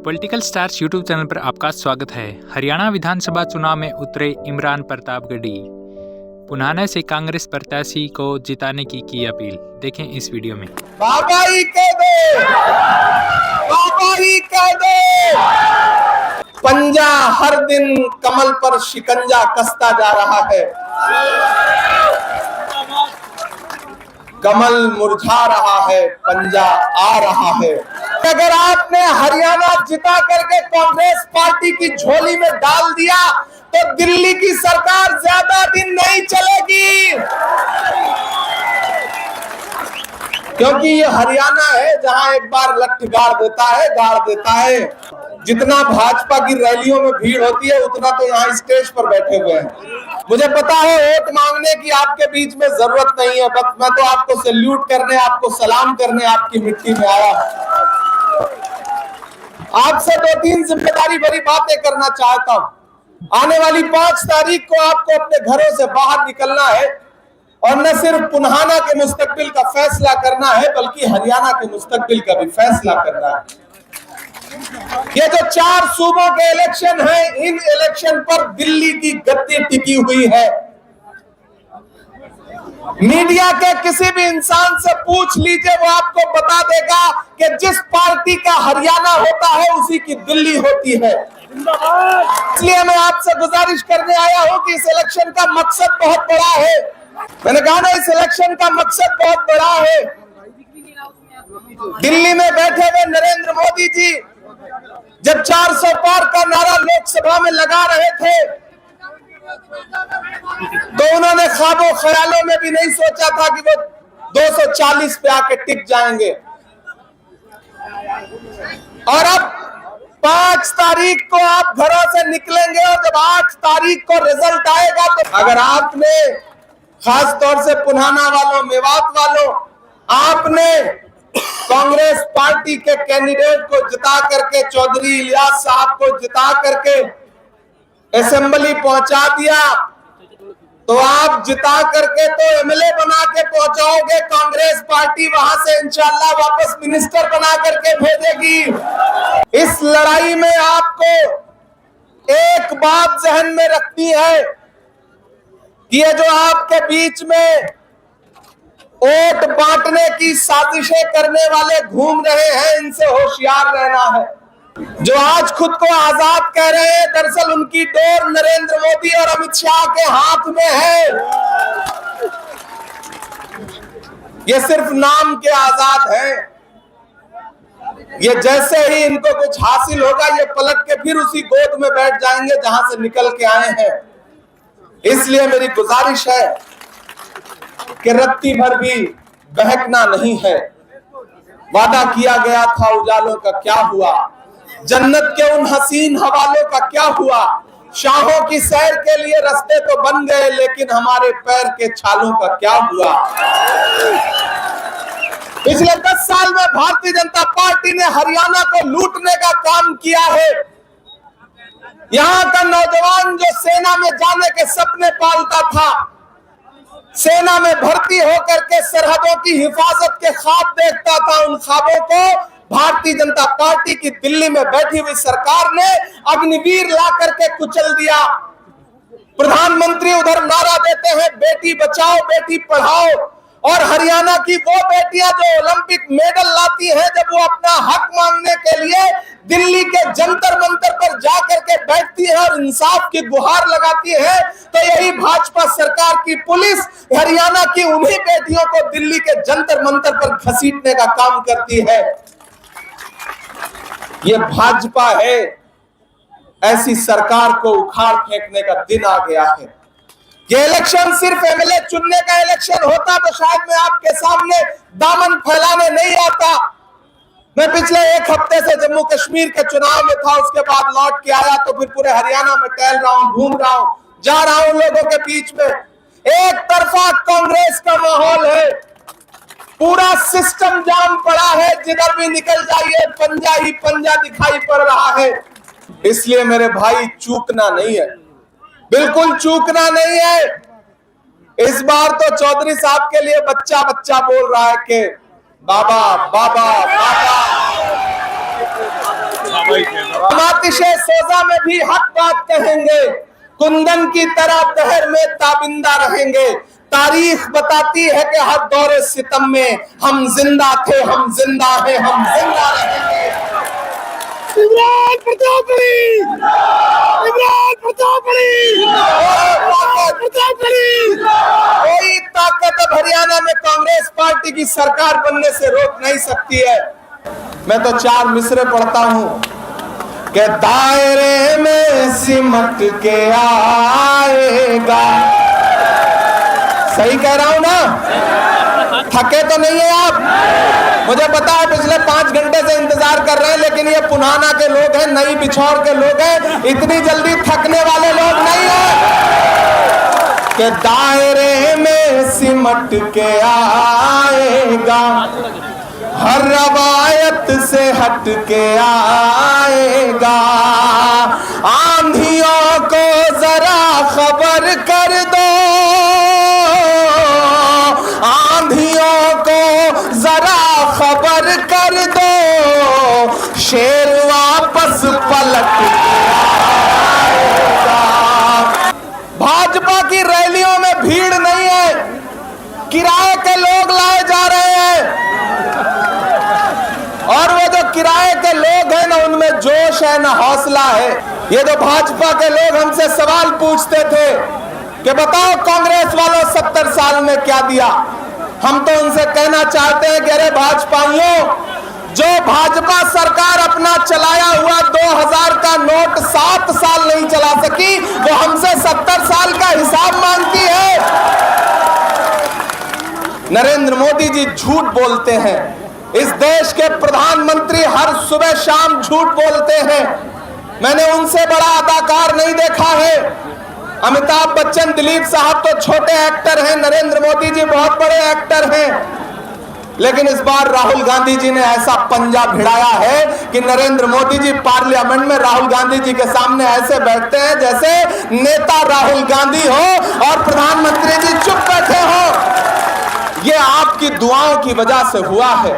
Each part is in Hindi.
पॉलिटिकल स्टार्स यूट्यूब चैनल पर आपका स्वागत है। हरियाणा विधानसभा चुनाव में उतरे इमरान प्रतापगढ़ी, पुनाना से कांग्रेस प्रत्याशी को जिताने की अपील। देखें इस वीडियो में। बाबा ही कह दे, बाबा ही कह दे। पंजा हर दिन कमल पर शिकंजा कसता जा रहा है, कमल मुरझा रहा है, पंजा आ रहा है। अगर आपने हरियाणा जिता करके कांग्रेस पार्टी की झोली में डाल दिया तो दिल्ली की सरकार ज्यादा दिन नहीं चलेगी, क्योंकि ये हरियाणा है जहां एक बार लठ गाड़ देता है। जितना भाजपा की रैलियों में भीड़ होती है उतना तो यहाँ स्टेज पर बैठे हुए हैं। मुझे पता है वोट मांगने की आपके बीच में जरूरत नहीं है, बस मैं तो आपको सैल्यूट करने, आपको सलाम करने आपकी मिट्टी में आया हूं। आपसे 2-3 जिम्मेदारी भरी बातें करना चाहता हूं। आने वाली 5 तारीख को आपको अपने घरों से बाहर निकलना है और न सिर्फ पुनाना के मुस्तकबिल का फैसला करना है बल्कि हरियाणा के मुस्तकबिल का भी फैसला करना है। ये जो 4 सूबों के इलेक्शन हैं, इन इलेक्शन पर दिल्ली की गद्दी टिकी हुई है। मीडिया के किसी भी इंसान से पूछ लीजिए, वो आपको बता देगा कि जिस पार्टी का हरियाणा होता है उसी की दिल्ली होती है। इसलिए मैं आपसे गुजारिश करने आया हूं कि इस इलेक्शन का मकसद बहुत बड़ा है। मैंने कहा ना, इस इलेक्शन का मकसद बहुत बड़ा है। दिल्ली में बैठे हुए नरेंद्र मोदी जी जब 400 पार का नारा लोकसभा में लगा रहे थे तो उन्होंने ख्वाबों ख्यालों में भी नहीं सोचा था कि वो 240 पे आके टिक जाएंगे। और अब 5 तारीख को आप घरों से निकलेंगे और जब 8 तारीख को रिजल्ट आएगा तो अगर आपने, खास तौर से पुनाना वालों, मेवात वालों, आपने कांग्रेस पार्टी के कैंडिडेट को जिता करके, चौधरी इलियास साहब को जिता करके असेंबली पहुंचा दिया तो आप जिता करके तो एमएलए बना के पहुंचाओगे, कांग्रेस पार्टी वहां से इंशाल्लाह वापस मिनिस्टर बना करके भेजेगी। इस लड़ाई में आपको एक बात जहन में रखनी है कि ये जो आपके बीच में वोट बांटने की साजिशें करने वाले घूम रहे हैं, इनसे होशियार रहना है। जो आज खुद को आजाद कह रहे हैं, दरअसल उनकी डोर नरेंद्र मोदी और अमित शाह के हाथ में है। ये सिर्फ नाम के आजाद हैं। ये जैसे ही इनको कुछ हासिल होगा ये पलट के फिर उसी गोद में बैठ जाएंगे जहां से निकल के आए हैं। इसलिए मेरी गुजारिश है कि रत्ती भर भी बहकना नहीं है। वादा किया गया था उजालों का क्या हुआ, जन्नत के उन हसीन हवालों का क्या हुआ। शाहों की सैर के लिए रास्ते तो बन गए लेकिन हमारे पैर के छालों का क्या हुआ। पिछले 10 साल में भारतीय जनता पार्टी ने हरियाणा को लूटने का काम किया है। यहां का नौजवान जो सेना में जाने के सपने पालता था, सेना में भर्ती होकर के सरहदों की हिफाजत के ख्वाब देखता था, उन ख्वाबों को भारतीय जनता पार्टी की दिल्ली में बैठी हुई सरकार ने अग्निवीर ला करके कुचल दिया। प्रधानमंत्री उधर नारा देते हैं बेटी बचाओ बेटी पढ़ाओ, और हरियाणा की वो बेटियां जो ओलंपिक मेडल लाती हैं, जब वो अपना हक मांगने के लिए दिल्ली के जंतर मंतर पर जाकर के बैठती है और इंसाफ की गुहार लगाती है, तो यही भाजपा सरकार की पुलिस हरियाणा की उन्हीं बेटियों को दिल्ली के जंतर मंतर पर घसीटने का काम करती है। ये भाजपा है, ऐसी सरकार को उखाड़ फेंकने का दिन आ गया है। ये इलेक्शन सिर्फ एमएलए चुनने का इलेक्शन होता तो शायद मैं आपके सामने दामन फैलाने नहीं आता। मैं पिछले 1 हफ्ते से जम्मू कश्मीर के चुनाव में था, उसके बाद लौट के आया तो फिर पूरे हरियाणा में टहल रहा हूं, घूम रहा हूं, जा रहा हूं लोगों के बीच में। एक तरफा कांग्रेस का माहौल है, पूरा सिस्टम जाम पड़ा है, जिधर भी निकल जाइए पंजा ही पंजा दिखाई पड़ रहा है। इसलिए मेरे भाई चूकना नहीं है, बिल्कुल चूकना नहीं है। इस बार तो चौधरी साहब के लिए बच्चा बच्चा बोल रहा है कि बाबा बाबा बाबा। हम आतिशे सोजा में भी हक बात कहेंगे, कुंदन की तरह दहर में ताबिंदा रहेंगे। तारीख बताती है कि हर दौरे सितम में हम जिंदा थे, हम जिंदा हैं, हम जिंदा रहेंगे। इमरान प्रतापगढ़ी, इमरान प्रतापगढ़ी, प्रतापगढ़ी। कोई ताकत अब हरियाणा में कांग्रेस पार्टी की सरकार बनने से रोक नहीं सकती है। मैं तो 4 मिसरे पढ़ता हूं कि दायरे में सिमट के आएगा। सही कह रहा हूं ना? थके तो नहीं है आप? मुझे पता है पिछले 5 घंटे से इंतजार कर रहे हैं, लेकिन ये पुनाना के लोग हैं, नई बिछौर के लोग हैं, इतनी जल्दी थकने वाले लोग नहीं हैं। कि दायरे में सिमट के आएगा, हर रवायत से हट के आएगा। आंधियों को जरा खबर कर दो, आंधियों को जरा खबर कर दो, शेर वापस पलट के आएगा। भाजपा की रैलियों में भीड़ नहीं है, किराए के लोग लाए जा रहे हैं, और वो जो किराए के लोग हैं ना, उनमें जोश है ना हौसला है। ये जो भाजपा के लोग हमसे सवाल पूछते थे कि बताओ कांग्रेस वालों 70 साल में क्या दिया, हम तो उनसे कहना चाहते हैं कि अरे भाजपाइयों, जो भाजपा सरकार अपना चलाया हुआ 2000 का नोट 7 साल नहीं चला सकी, वो हमसे 70 साल का हिसाब मांगती है। नरेंद्र मोदी जी झूठ बोलते हैं, इस देश के प्रधानमंत्री हर सुबह शाम झूठ बोलते हैं। मैंने उनसे बड़ा अदाकार नहीं देखा है। अमिताभ बच्चन, दिलीप साहब तो छोटे एक्टर हैं, नरेंद्र मोदी जी बहुत बड़े एक्टर हैं। लेकिन इस बार राहुल गांधी जी ने ऐसा पंजा भिड़ाया है कि नरेंद्र मोदी जी पार्लियामेंट में राहुल गांधी जी के सामने ऐसे बैठते हैं जैसे नेता राहुल गांधी हो और प्रधानमंत्री जी चुप बैठे हो। ये आपकी दुआओं की वजह से हुआ है।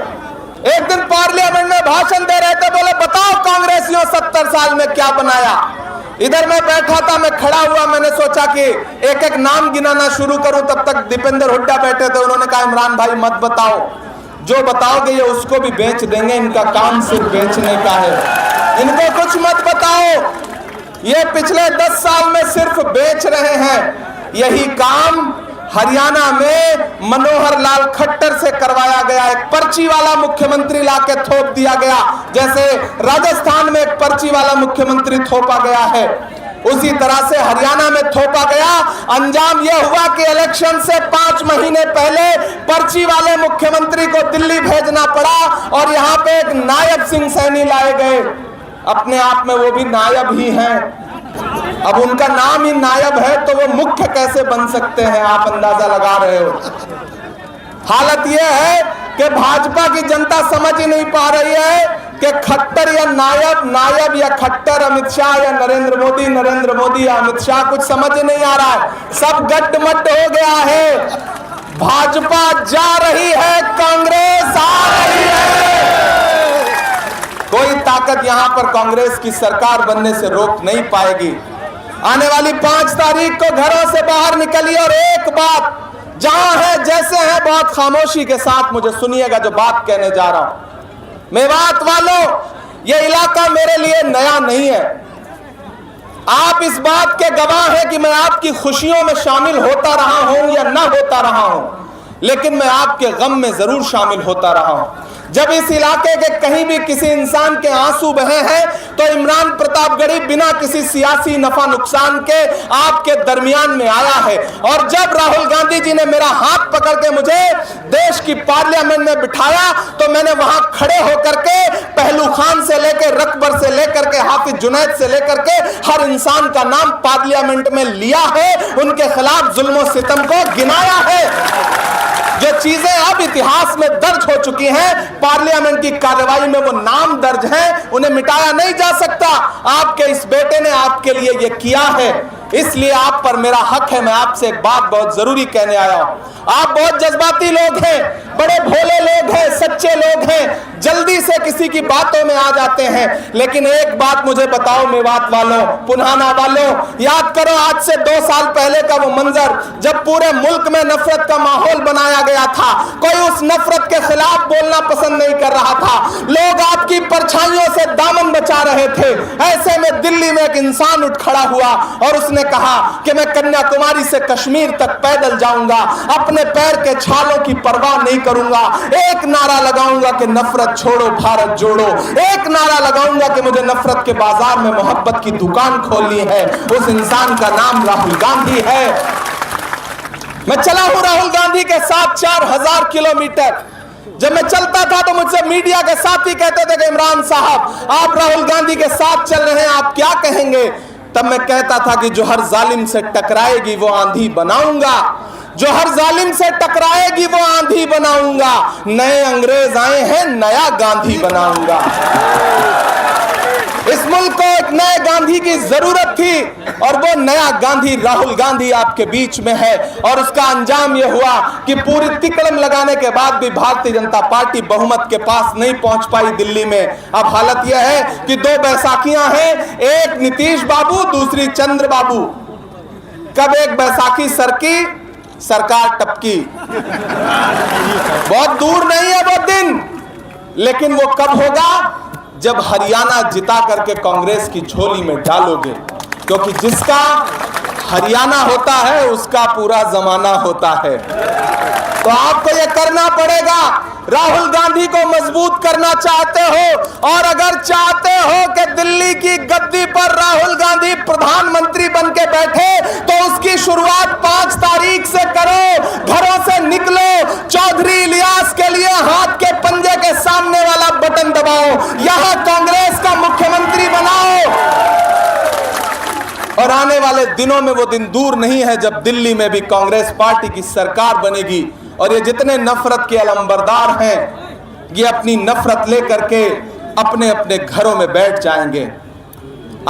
एक दिन पार्लियामेंट में भाषण दे रहे थे, बोले बताओ कांग्रेसियों 70 साल में क्या बनाया। इधर मैं बैठा था, मैं खड़ा हुआ, मैंने सोचा कि एक एक नाम गिनाना शुरू करूं, तब तक दीपेंद्र हुड्डा बैठे थे। उन्होंने कहा इमरान भाई मत बताओ, जो बताओगे ये उसको भी बेच देंगे, इनका काम सिर्फ बेचने का है, इनको कुछ मत बताओ। ये पिछले 10 साल में सिर्फ बेच रहे हैं। यही काम हरियाणा में मनोहर लाल खट्टर से करवाया गया। एक पर्ची वाला मुख्यमंत्री लाके थोप दिया गया, जैसे राजस्थान में एक पर्ची वाला मुख्यमंत्री थोपा गया है, उसी तरह से हरियाणा में थोपा गया। अंजाम यह हुआ कि इलेक्शन से 5 महीने पहले पर्ची वाले मुख्यमंत्री को दिल्ली भेजना पड़ा और यहाँ पे एक नायब सिंह सैनी लाए गए। अपने आप में वो भी नायब ही हैं। अब उनका नाम ही नायब है तो वो मुख्य कैसे बन सकते हैं, आप अंदाजा लगा रहे हो। हालत यह है कि भाजपा की जनता समझ ही नहीं पा रही है कि खट्टर या नायब, नायब या खट्टर, अमित शाह या नरेंद्र मोदी, नरेंद्र मोदी या अमित शाह, कुछ समझ नहीं आ रहा है। सब गड्ढमड्ढ हो गया है। भाजपा जा रही है, कांग्रेस आ रही है। कोई ताकत यहां पर कांग्रेस की सरकार बनने से रोक नहीं पाएगी। आने वाली 5 तारीख को घरों से बाहर निकलिए और एक बात, जहां है जैसे है, बहुत खामोशी के साथ मुझे सुनिएगा जो बात कहने जा रहा हूं। मेवात वालों, ये इलाका मेरे लिए नया नहीं है। आप इस बात के गवाह हैं कि मैं आपकी खुशियों में शामिल होता रहा हूं या ना होता रहा हूं, लेकिन मैं आपके गम में जरूर शामिल होता रहा हूं। जब इस इलाके के कहीं भी किसी इंसान के आंसू बहे हैं तो इमरान प्रतापगढ़ी बिना किसी सियासी नफा नुकसान के आपके दरमियान में आया है। और जब राहुल गांधी जी ने मेरा हाथ पकड़ के मुझे देश की पार्लियामेंट में बिठाया तो मैंने वहां खड़े होकर के पहलू खान से लेकर, रकबर से लेकर के, हाफिज जुनैद से लेकर के हर इंसान का नाम पार्लियामेंट में लिया है, उनके खिलाफ जुल्म और सितम को गिनाया है। जो चीजें अब इतिहास में दर्ज हो चुकी हैं, पार्लियामेंट की कार्रवाई में वो नाम दर्ज हैं, उन्हें मिटाया नहीं जा सकता। आपके इस बेटे ने आपके लिए ये किया है। इसलिए आप पर मेरा हक है, मैं आपसे एक बात बहुत जरूरी कहने आया हूं। आप बहुत जज्बाती लोग हैं, बड़े भोले लोग हैं, सच्चे लोग हैं, जल्दी से किसी की बातों में आ जाते हैं। लेकिन एक बात मुझे बताओ मेवात वालों, पुन्हाना वालों, याद करो आज से 2 साल पहले का वो मंजर जब पूरे मुल्क में नफरत का माहौल बनाया गया था। कोई उस नफरत के खिलाफ बोलना पसंद नहीं कर रहा था, लोग आपकी परछाइयों से दामन बचा रहे थे। ऐसे में दिल्ली में एक इंसान उठ खड़ा हुआ और उसने कहा कि मैं कन्याकुमारी से कश्मीर तक पैदल जाऊंगा, अपने पैर के छालों की परवाह नहीं करूंगा, एक नारा लगाऊंगा कि नफरत छोड़ो भारत जोड़ो, एक नारा लगाऊंगा कि मुझे नफरत के बाजार में मोहब्बत की दुकान खोलनी है। उस इंसान का नाम राहुल गांधी है। मैं चला हूं राहुल गांधी के साथ 4000 किलोमीटर। जब मैं चलता था तो मुझसे मीडिया के साथी कहते थे कि इमरान साहब आप राहुल गांधी के साथ चल रहे हैं, आप क्या कहेंगे? तब मैं कहता था कि जो हर जालिम से टकराएगी वो आंधी बनाऊंगा, जो हर जालिम से टकराएगी वो आंधी बनाऊंगा। नए अंग्रेज आए हैं, नया गांधी बनाऊंगा। इस मुल्क को एक नए गांधी की जरूरत थी और वो नया गांधी राहुल गांधी आपके बीच में है। और उसका अंजाम यह हुआ कि पूरी तिकड़म लगाने के बाद भी भारतीय जनता पार्टी बहुमत के पास नहीं पहुंच पाई दिल्ली में। अब हालत यह है कि 2 बैसाखियां हैं, एक नीतीश बाबू, दूसरी चंद्र बाबू। कब एक बैसाखी सरकी, सरकार टपकी। बहुत दूर नहीं है वो दिन, लेकिन वो कब होगा? जब हरियाणा जिता करके कांग्रेस की झोली में डालोगे, क्योंकि जिसका हरियाणा होता है उसका पूरा जमाना होता है। तो आपको यह करना पड़ेगा। राहुल गांधी को मजबूत करना चाहते हो और अगर चाहते हो कि दिल्ली की गद्दी पर राहुल गांधी प्रधानमंत्री बन के बैठे तो उसकी शुरुआत 5 तारीख से करो। घरों से निकलो, चौधरी इलियास के लिए हाथ के पंजे के सामने वाला बटन दबाओ, यहां कांग्रेस का मुख्यमंत्री बनाओ। और आने वाले दिनों में वो दिन दूर नहीं है जब दिल्ली में भी कांग्रेस पार्टी की सरकार बनेगी और ये जितने नफरत के अलंबरदार हैं ये अपनी नफरत लेकर के अपने अपने घरों में बैठ जाएंगे।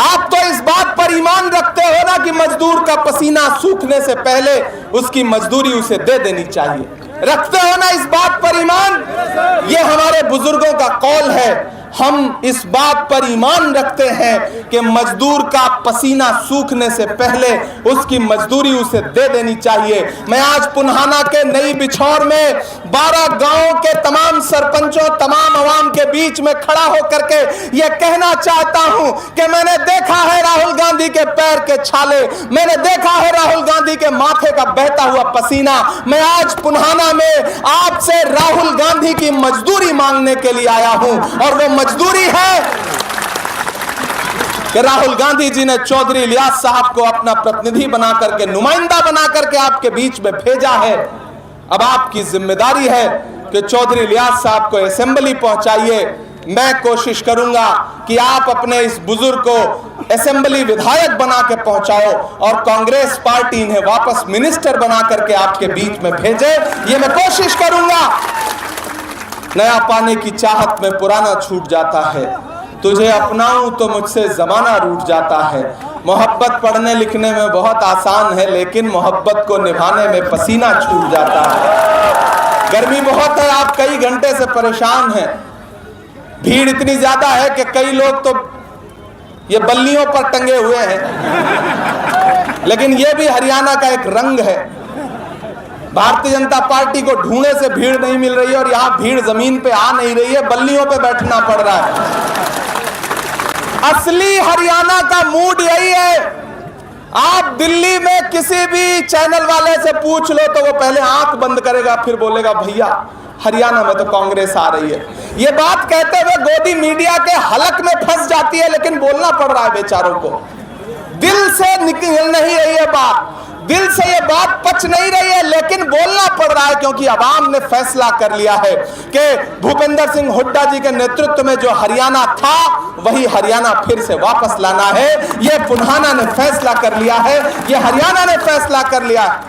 आप तो इस बात पर ईमान रखते हो ना कि मजदूर का पसीना सूखने से पहले उसकी मजदूरी उसे दे देनी चाहिए। रखते हो ना इस बात पर ईमान? ये हमारे बुजुर्गों का कौल है। हम इस बात पर ईमान रखते हैं कि मजदूर का पसीना सूखने से पहले उसकी मजदूरी उसे दे देनी चाहिए। मैं आज पुन्हाना के नई बिछौर में 12 गांवों के तमाम सरपंचों, तमाम अवाम के बीच में खड़ा होकर के यह कहना चाहता हूं कि मैंने देखा है राहुल गांधी के पैर के छाले, मैंने देखा है राहुल गांधी के माथे का बहता हुआ पसीना। मैं आज पुन्हाना में आपसे राहुल गांधी की मजदूरी मांगने के लिए आया हूं और वो मजदूरी है कि राहुल गांधी जी ने चौधरी इलियास साहब को अपना प्रतिनिधि बना करके, नुमाइंदा बना करके आपके बीच में भेजा है। अब आपकी जिम्मेदारी है कि चौधरी इलियास साहब को असेंबली पहुंचाइए। मैं कोशिश करूंगा कि आप अपने इस बुजुर्ग को असेंबली विधायक बना के पहुंचाओ और कांग्रेस पार्टी इन्हें वापस मिनिस्टर बना करके आपके बीच में भेजे। ये मैं कोशिश करूंगा। नया पाने की चाहत में पुराना छूट जाता है, तुझे अपनाऊं तो मुझसे जमाना रूठ जाता है। मोहब्बत पढ़ने लिखने में बहुत आसान है, लेकिन मोहब्बत को निभाने में पसीना छूट जाता है। गर्मी बहुत है, आप कई घंटे से परेशान हैं। भीड़ इतनी ज्यादा है कि कई लोग तो ये बल्लियों पर टंगे हुए हैं। लेकिन ये भी हरियाणा का एक रंग है। भारतीय जनता पार्टी को ढूंढने से भीड़ नहीं मिल रही है और यहां भीड़ जमीन पे आ नहीं रही है, बल्लियों पे बैठना पड़ रहा है। असली हरियाणा का मूड यही है। आप दिल्ली में किसी भी चैनल वाले से पूछ लो तो वो पहले आंख बंद करेगा, फिर बोलेगा भैया हरियाणा में तो कांग्रेस आ रही है। ये बात कहते हुए गोदी मीडिया के हलक में फंस जाती है, लेकिन बोलना पड़ रहा है बेचारों को। दिल से निकल नहीं रही है बात, दिल से ये बात पच नहीं रही है, लेकिन बोलना पड़ रहा है क्योंकि अवाम ने फैसला कर लिया है कि भूपेंद्र सिंह हुड्डा जी के नेतृत्व में जो हरियाणा था वही हरियाणा फिर से वापस लाना है। ये पुन्हाना ने फैसला कर लिया है, ये हरियाणा ने फैसला कर लिया है।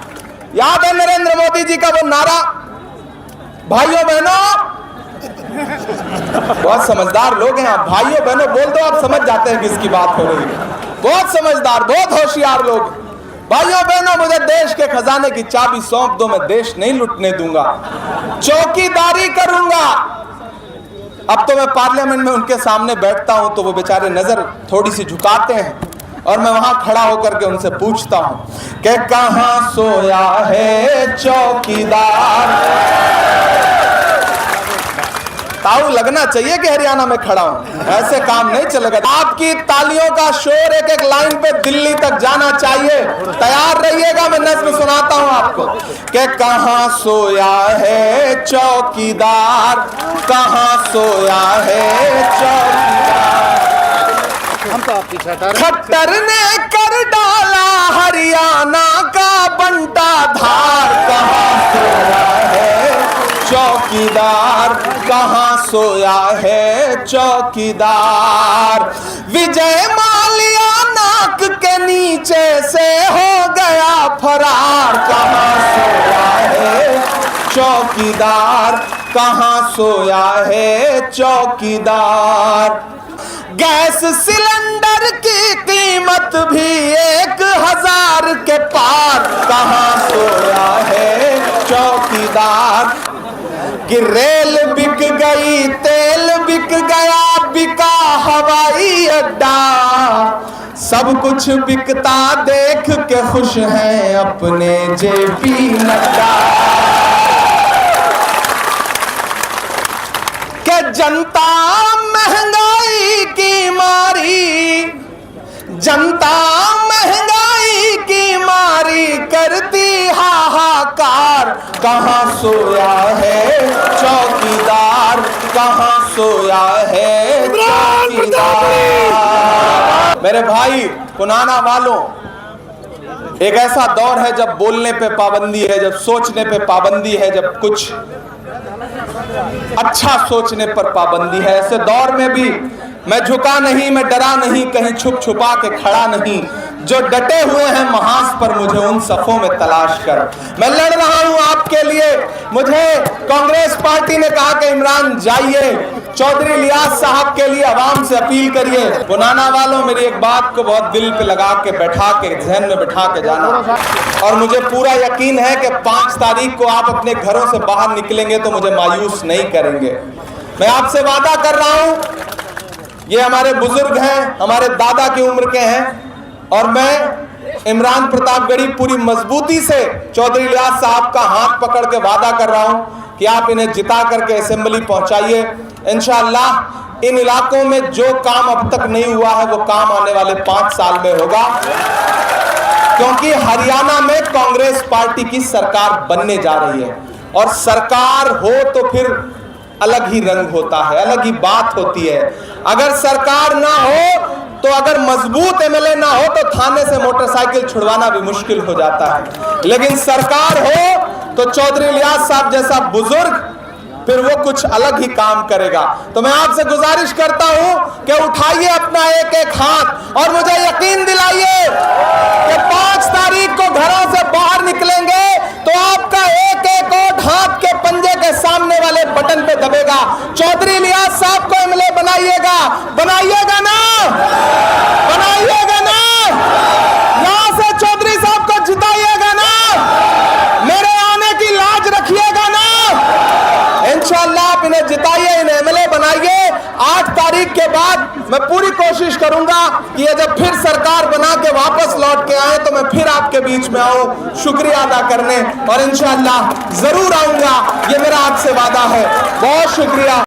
याद है नरेंद्र मोदी जी का वो नारा, भाइयों बहनों, बहुत समझदार लोग हैं आप, भाइयों बहनों बोल दो, आप समझ जाते हैं किसकी बात हो रही है। बहुत समझदार, बहुत होशियार लोग। भाइयों बहनों, मुझे देश के खजाने की चाबी सौंप दो, मैं देश नहीं लुटने दूंगा, चौकीदारी करूंगा। अब तो मैं पार्लियामेंट में उनके सामने बैठता हूं तो वो बेचारे नजर थोड़ी सी झुकाते हैं और मैं वहां खड़ा होकर के उनसे पूछता हूं कि कहां सोया है चौकीदार। ताऊ लगना चाहिए कि हरियाणा में खड़ा हूं, ऐसे काम नहीं चलेगा। आपकी तालियों का शोर एक एक लाइन पे दिल्ली तक जाना चाहिए। तैयार रहिएगा, मैं नज़्म सुनाता हूं आपको कि कहां सोया है चौकीदार, कहां सोया है चौकीदार। खट्टर ने कर डाला हरियाणा का बंटा धार, कहां सोया है चौकीदार, कहां सोया है चौकीदार। विजय माल्या नाक के नीचे से हो गया फरार, कहां सोया है चौकीदार, कहां सोया है चौकीदार। गैस सिलेंडर की कीमत भी 1000 के पार, कहां सोया है चौकीदार। कि रेल बिक गई, तेल बिक गया, बिका हवाई अड्डा, सब कुछ बिकता देख के खुश हैं अपने जेपी नड्डा। के जनता महंगाई की मारी, जनता महंगाई की मारी करती हाहाकार, कहां सोया है चौकीदार, कहां सोया है चौकीदार। मेरे भाई पुनाना वालों, एक ऐसा दौर है जब बोलने पे पाबंदी है, जब सोचने पे पाबंदी है, जब कुछ अच्छा सोचने पर पाबंदी है। ऐसे दौर में भी मैं झुका नहीं, मैं डरा नहीं, कहीं छुप छुपा के खड़ा नहीं। जो डटे हुए हैं महाज पर, मुझे उन सफों में तलाश कर। मैं लड़ रहा हूं आपके लिए। मुझे कांग्रेस पार्टी ने कहा कि इमरान जाइए, चौधरी लियाज साहब के लिए आवाम से अपील करिए। पुनाना वालों, मेरी एक बात को बहुत दिल पे लगा के बैठा के, जहन में बैठा के जाना, और मुझे पूरा यकीन है कि 5 तारीख को आप अपने घरों से बाहर निकलेंगे तो मुझे मायूस नहीं करेंगे। मैं आपसे वादा कर रहा हूं, ये हमारे बुजुर्ग हैं, हमारे दादा की उम्र के हैं, और मैं इमरान प्रतापगढ़ी पूरी मजबूती से चौधरी लियाज साहब का हाथ पकड़ के वादा कर रहा हूं कि आप इन्हें जिता करके असेंबली पहुंचाइए। इंशाअल्लाह इन इलाकों में जो काम अब तक नहीं हुआ है वो काम आने वाले 5 साल में होगा, क्योंकि हरियाणा में कांग्रेस पार्टी की सरकार बनने जा रही है। और सरकार हो तो फिर अलग ही रंग होता है, अलग ही बात होती है। अगर सरकार ना हो तो, अगर मजबूत एमएलए ना हो तो थाने से मोटरसाइकिल छुड़वाना भी मुश्किल हो जाता है। लेकिन सरकार हो तो चौधरी लियाज साहब जैसा बुजुर्ग फिर वो कुछ अलग ही काम करेगा। तो मैं आपसे गुजारिश करता हूं कि उठाइए अपना एक एक हाथ और मुझे यकीन दिलाइए कि 5 तारीख को घरों से बाहर निकलेंगे तो आपका एक एक वोट हाथ के पंजे के सामने वाले बटन पे दबेगा। चौधरी लियाज साहब को एमएलए बनाइएगा, बनाइएगा ना, बनाइएगा ना, यहां से चौधरी साहब को जिताइएगा ना, मेरे आने की लाज रखिएगा ना। इंशाअल्लाह आप इन्हें जिताइए, इन्हें एमएलए बनाइए। 8 तारीख के बाद मैं पूरी कोशिश करूंगा कि ये जब फिर सरकार बना के वापस लौट के आए तो मैं फिर आपके बीच में आऊं शुक्रिया अदा करने, और इंशाअल्लाह जरूर आऊंगा, ये मेरा आपसे वादा है। बहुत शुक्रिया।